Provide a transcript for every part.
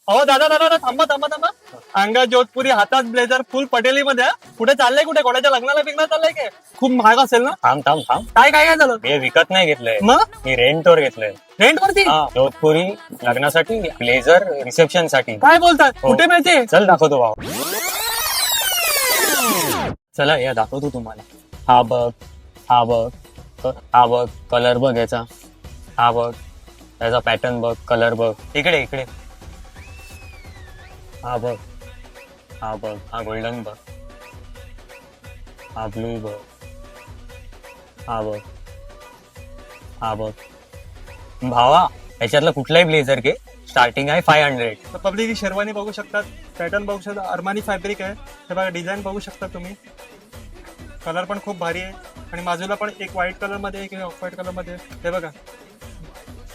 हो दादा दादा थांबा थांबा थांबा. अंगा जोधपुरी, हातात ब्लेझर, फुल पटेलीमध्ये. कुठे चाललंय? कुठे कोणाच्या लग्नाला बिग्नाला चाललंय काय? खूप महाग असेल ना? थांब थांब थांब. काय काय काय झालं? हे विकत नाही घेतलंय, मग मी रेंटवर घेतलंय. रेंट वरती? जोधपुरी लग्नासाठी, ब्लेझर रिसेप्शन साठी. काय बोलतात? हो. कुठे मिळते? चल दाखवतो भाऊ. चला या दाखवतो तुम्हाला. हा बघ, हा बघ, हा बघ, कलर बघ याचा. हा बघ, याचा पॅटर्न बघ, कलर बघ. इकडे इकडे. हा बघ, हा बघ, हा गोल्डन बघ, हा ब्लू बघ, हा बघ, हा बघ. भावा याच्यातला कुठलाही ब्लेझर घे, स्टार्टिंग आहे 500. पब्लिक शेरवानी बघू शकतात, पॅटर्न बघू शकतात, अरमानी फॅब्रिक आहे. हे बघा, डिझाईन बघू शकता तुम्ही. कलर पण खूप भारी आहे. आणि बाजूला पण एक व्हाईट कलर मध्ये, एक ऑफ व्हाईट कलर मध्ये. हे बघा,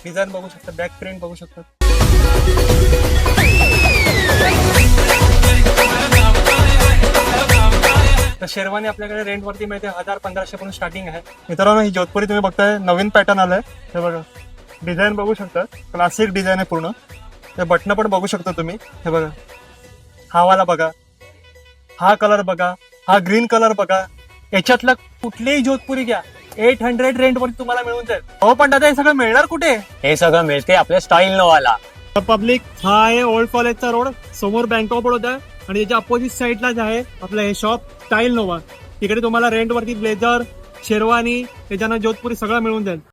डिझाईन बघू शकता, बॅक प्रिंट बघू शकतात. तर शेरवानी आपल्याकडे रेंट वरती मिळते. 1000-1500 पासून स्टार्टिंग आहे. मित्रांनो, ही जोधपुरी तुम्ही बघताय, नवीन पॅटर्न आलाय. हे बघा, डिझाईन बघू शकता, क्लासिक डिझाईन आहे पूर्ण. हे बटणं पण बघू शकता तुम्ही. हे बघा, हा वाला बघा, हा कलर बघा, हा ग्रीन कलर बघा. याच्यातलं कुठलीही जोधपुरी घ्या, 800 रेंट वरती तुम्हाला मिळून जाईल. हो पण दादा, हे सगळं मिळणार कुठे? हे सगळं मिळते आपल्या स्टाईल नोवाला. पब्लिक, हा आहे ओल्ड कॉलेजचा रोड, समोर बँक ऑफ बडोदा आणि त्याच्या अपोजिट साईडलाच आहे आपलं हे शॉप स्टाईल नोवा. तिकडे तुम्हाला रेंट वरती ब्लेझर, शेरवानी, त्याच्यानं जोधपुरी सगळं मिळून जाईल.